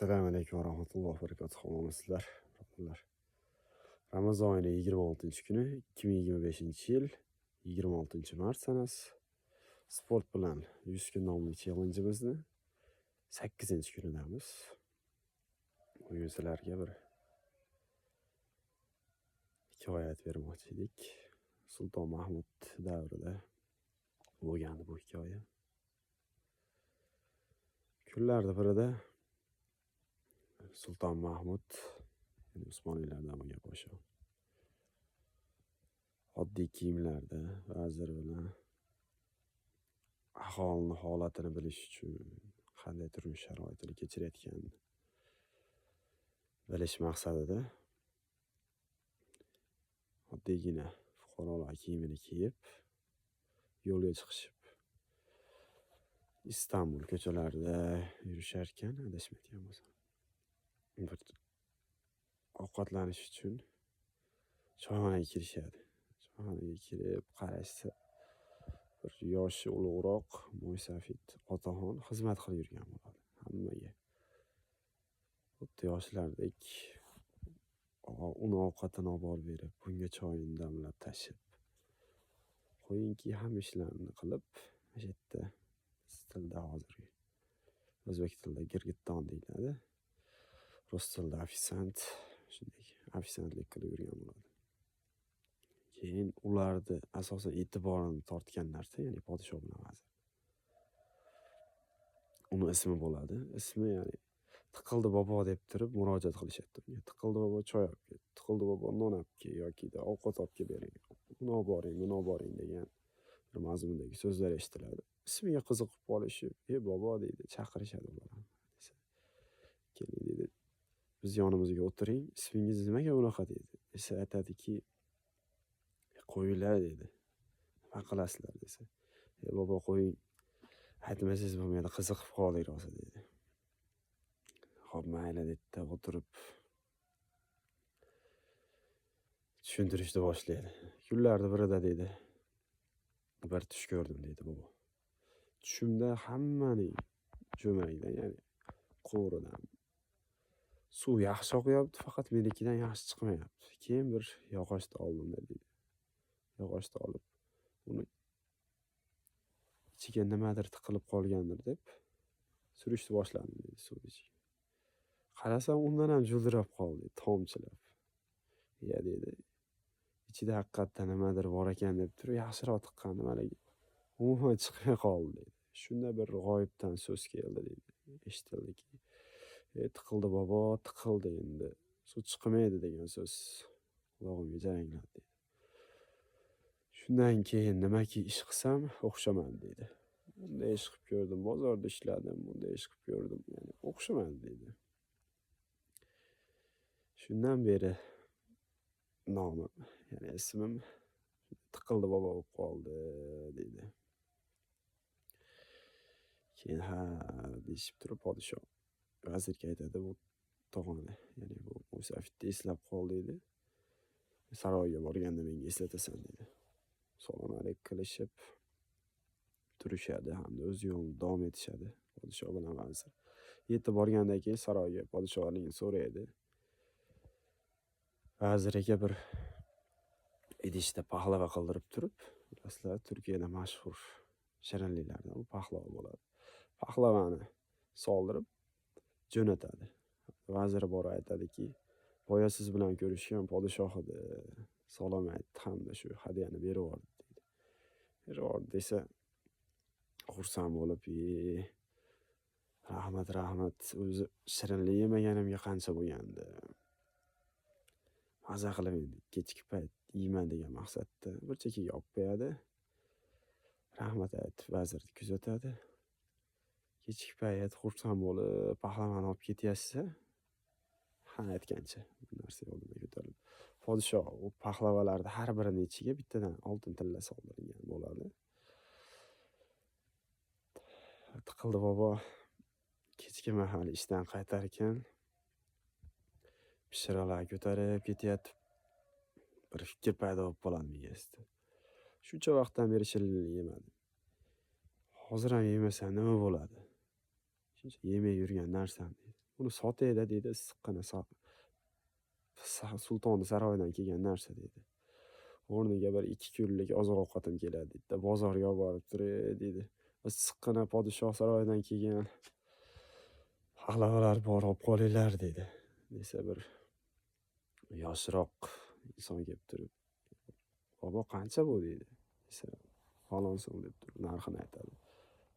Assalomu alaykum va rahmatullohi va barakatuh. Omonmisizlar, birodarlar. Ramazon oyi 26-kuni 2025-yil 26-mart sanasi. Sport bilan 100 kun nomli challenge'imizni 8-kunidamiz. Bugun sizlarga bir hikoyat bermoqchi edik. Sulton Mahmud davrida bo'lgandi bu hikoya. Kunlardan birida Sulton Mahmud, ya'ni Usmoniylardan bo'lgan podsho, oddiy kiyimlarda vazir bilan aholini holatini bilish uchun, qanday turmush sharoitini kechirayotganini bilish maqsadida oddiygina fuqarolar kiyimini kiyib yo'lga chiqishib Istanbul ko'chalarida yurishar ekan, adashmayotgan bo'lsam. Bir ovqatlanish uchun choyxonaga kirishadi. Choyxonaga kirib qarashsa, bir yoshi ulug'roq mo'ysafid otaxon xizmat qilib yurgan bo'ladi hammaga. Xuddi yoshlardek uni ovqatini olib borib berib, bunga choyini damlab tashib qo'yingki, hamma ishlarni qilib, o'sha yerda tilda hozirgi o'zbek tilida girgitton deyiladi. Rus tilida ofisant, shunday ofisantlik qilib yurgan bo'ladi. Keyin ularni asosan e'tiborini tortgan narsa, ya'ni podsho bilan vazir. Uni ismi bo'ladi. Ismi, ya'ni Tiqildi bobo deb turib murojaat qilishadi unga. Tiqildi bobo choy olib kel, Tiqildi bobo non olib kel yoki ovqat olib kelib bering. Buni olib boring, buni olib boring degan bir mazmundagi so'zlar eshitiladi. Ismiga qiziqib qolishib, bobo deydi, chaqirishadi ular ham. Keling deydi, biz yonimizga o'tiring, ismingiz nimaga unaqa deydi. Esa aytadiki, qo'yinglar deydi. Nima qilasizlar desa. Bobo qo'ying, aytmasangiz bo'lmaydi, qiziqib qoldik rosa deydi. Xo'p, mayli dedi, o'tirib tushuntirishni boshlaydi. Kunlardan birida deydi, bir tush ko'rdim deydi bobo. Tushimda hammaning jo'mragidan, ya'ni quvuridan suv yaxshi oqyapti, faqat menikidan yaxshi chiqmayapti. Keyin bir yog'ochni oldim deydi. Yog'ochni olib, uni ichiga nimadir tiqilib qolgandir deb surishni boshladim deydi suv ichiga. Qarasam, undan ham juldirab qoldi, tomchilab. Ya deydi, ichida haqiqatdan nimadir bor ekan deb turib, yaxshiroq tiqqandim, haligi umuman chiqmay qoldi deydi. Shunda bir g'oyibdan so'z keldi deydi. Eshitildiki, tiqildi bobo, tiqildi endi. Suv chiqmaydi degan so'z qulog'imga jarangladi deydi. Shundan keyin nimaki ish qilsam o'xshamadi deydi. Bunday ish qilib ko'rdim, bozorda ishladim, bunday ish qilib ko'rdim, ya'ni o'xshamadi deydi. Shundan beri nomim, ya'ni ismim Tiqildi bobo bo'lib qoldi deydi. Keyin deyishib turib podsho vazirga aytadi, bu tog'ani, ya'ni bu mo'ysafidni eslab qol deydi. Saroyga borganda menga eslatasan deydi. Salom alik qilishib turishadi hamda o'z yo'lini davom etishadi podsho bilan vazir. Yetib borgandan keyin saroyga podshoning so'raydi. Vaziriga bir idishda pahlava qildirib turib, bilasizlar, Turkiyada mashhur shirinliklardan u pahlava bo'ladi. Pahlavani soldirib jo'natadi. Vazir borib aytadiki, boya siz bilan ko'rishgan podshoh edi. Salom aytdi hamda shu hadyani berib yubordi deydi. Berib yubordi desa, xursand bo'lib, rahmat, o'zi shirinlik yemaganimga qancha bo'lgandi. Maza qilib endi kechki payt yeyman degan maqsadda bir chekkaga olib qo'yadi. Rahmat aytib vazirni kuzatadi. Kechki payt xursand bo'lib pahlavani olib ketyapsa, aytgancha bu narsa yo'lida ko'tarilib. Podsho u pahlavalarni har birini ichiga bittadan oltin tilla soldirgan bo'ladi. Tiqildi bobo kechki mahal ishdan qaytar ekan, pishiralar ko'tarib ketyapti. Bir fikr paydo bo'lib qoladi miyasida. Shuncha vaqtdan beri shirinlik yemadim. Hozir ham yemasam nima bo'ladi? Shuncha yemay yurgan narsam deydi. uni sotayda deydi, issiqqina sultonni saroyidan kelgan narsa deydi. O'rniga bir 2 kunlik oziq-ovqatim keladi deydi. Bozorga olib borib turay deydi. Issiqqina podshoh saroyidan kelgan pahlavalar bor, olib qolinglar deydi. Desa bir yoshroq inson kelib turib, "Bobo qancha bu?" deydi. Desa, "Falon so'm" deb turib narxini aytadi.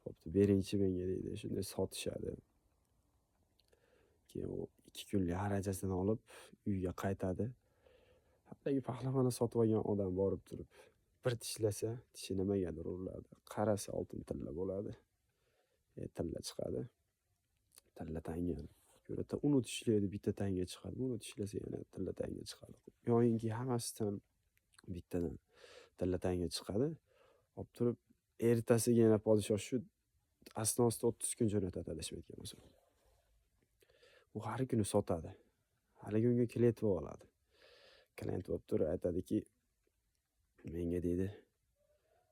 "Bo'pti, beringchi menga" deydi. Shunday sotishadi. Keyin u 2 kunlik xarajatini olib uyga qaytadi. Haligi pahlavani sotib olgan odam borib turib, bir tishlasa, tishi nimagadir uriladi. Qarasa oltin tilla bo'ladi. Tilla chiqadi. Tilla tanga. Ko'rata uni tishlaydi, bitta tanga chiqadi. Uni tishlasa yana tilla tanga chiqadi. Yo'inki hammasidan bittadan tilla tanga chiqadi. Olib turib, ertasiga yana podshoh shu asnosida 30 kun jo'natadi adashmayotgan bo'lsam. U har kuni sotadi. Haligi unga klient bo'lib oladi. Klient bo'lib turib aytadiki, "Menga" deydi,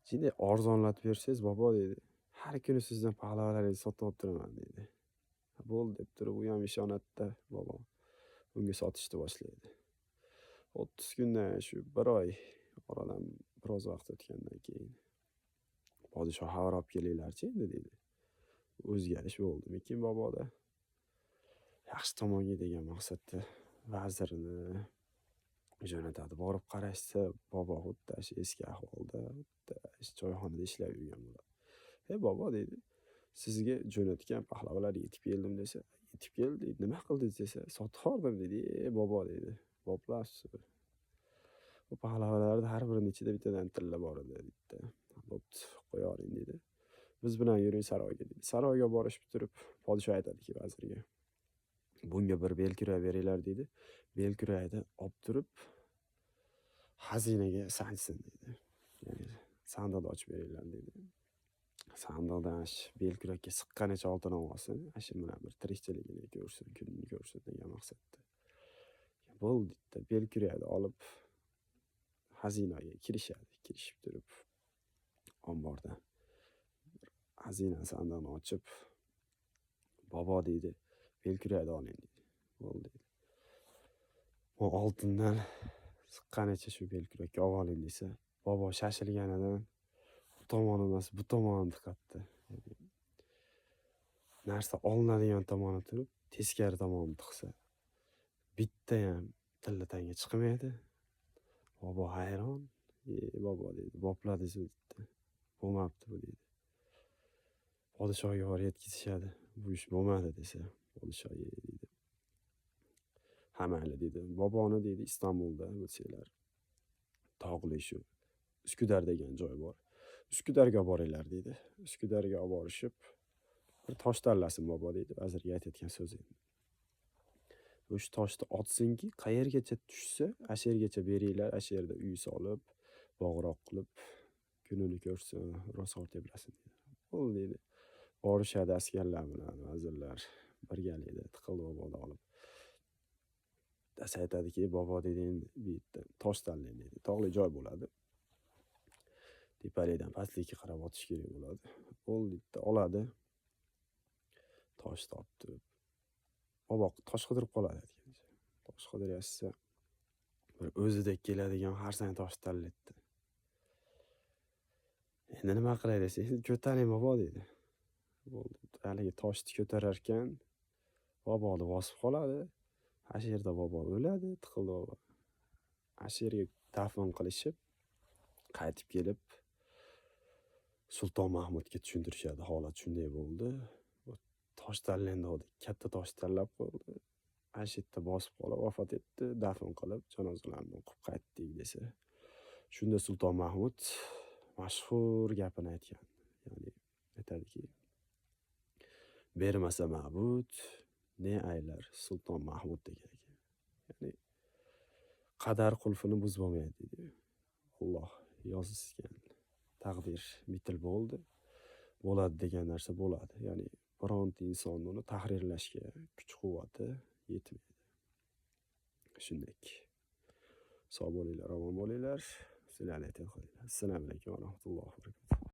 "Jinday arzonlatib bersangiz, bobo" deydi. "Har kuni sizdan pahlavalaringizni sotib olib turaman" deydi. "Bo'ldi" deb turib, u ham ishonadi-da, bobo. Unga sotishni boshlaydi. 30 kundan shu 1 oy oradan biroz vaqt o'tgandan keyin podshoh xabar olib kelinglar-chi endi deydi. O'zgarish bo'ldimikin boboda? Yaxshi tomonga degan maqsadda vazirini jo'natadi. Borib qarashsa, bobo xuddi shu eski ahvolda, xuddi choyxonada ishlab yurgan bo'ladi. Bobo" deydi, "sizga jo'natgan pahlavalar yetib keldim" desa, "Yetib keldi" deydi. "Nima qildingiz" desa, "Sotib yubordim" deydi. Bobo" deydi, "Boplabsiz. Bu pahlavalarda har birining ichida bittadan tilla bor edi" deydi. "Bo'pti, qo'yaring" deydi. "Biz bilan yuring saroyga" deydi. Saroyga borishib turib, podshoh aytadiki vazirga, "Bunga bir belkurak beringlar" deydi. Belkurakni olib turib xazinaga sanchsin deydi. Ya'ni sandiqni ochib beringlar deydi. Sandiqdan belkurakka siqqanicha oltin olsin, shu bilan bir tirikchiligini ko'rsin, kunini ko'rsin degan maqsadda. Bo'ldi deydi. Belkurakni olib xazinaga kirishadi. Kirishib turib, ombordan xazina sandiqni ochib, "Bobo" deydi, "Belkurakni oling" deydi. "Bo'ldi" deydi. "Bu oltindan siqqanicha shu belkurakka olib oling" desa, bobo shashilganidan bu tomon emas, bu tomonni tiqatdi. Narsa olinadigan tomoni turib, teskari tomonni tiqsa, bitta ham tilla tanga chiqmaydi. Bobo hayron. Bobo" deydi, "Bopladingiz" deydi. "Bo'lmabdi bu" deydi. Podshohga borib yetkazishadi. "Bu ish bo'lmadi" desa, podshoh deydi, "Ha mayli" deydi. "Boboni" deydi, "Istanbulda bo'lsanglar, tog'li shu Uskudar degan joy bor. Uskudarga boringlar" deydi. Uskudarga olib borishib, bir tosh tanlasin bobo deydi. Vazirga aytayotgan so'zi. O'sha toshni otsinki, qayergacha tushsa, o'sha yergacha beringlar, o'sha yerda uy solib, bog'roq qilib, kunini ko'rsin, ro'zg'or tebrasin deydi. "Bo'ldi" deydi. Borishadi askarlar bilan vazirlar birgalikda Tiqildi boboni olib. Dasa aytadiki, "Bobo" deydi, "Endi bu yerda tosh tanlang" deydi. Tog'li joy bo'ladi. Tepalikdan pastlikka qarab otish kerak bo'ladi. "Bo'ldi" deydi, oladi. Tosh topdi. Bobo tosh qidirib qoladi aytgancha. Tosh qidiryapsa, bir o'zidek keladigan xarsang tosh tanlaydi. "Endi nima qilay" desa, "Endi ko'taring bobo" deydi. Bo'ldi. Haligi toshni ko'tarar ekan, boboni bosib qoladi. O'sha yerda bobo o'ladi, Tiqildi bobo. O'sha yerga dafn qilishib, qaytib kelib Sulton Mahmudga tushuntirishadi, holat shunday bo'ldi. Tosh tanlanadi, katta tosh tanlab qo'ydi. O'sha yerda bosib qolib vafot etdi, dafn qilib, janozalarini o'qib qaytdik desa. Shunda Sulton Mahmud mashhur gapini aytgan. Ya'ni aytadiki, "Bermasa ma'bud, ne aylar Sulton Mahmud" degan ekan. Ya'ni qadar qulfini buzib olmaydi deydi. Alloh yozgan taqdir bitil bo'ldi. Bo'ladi degan narsa bo'ladi. Ya'ni bironta inson uni tahrirlashga kuch-quvvati yetmaydi. Shunday. Sog' bo'linglar, omon bo'linglar. Sizlarni aytib qo'yinglar. Assalomu alaykum va rahmatullohi va barakatuh.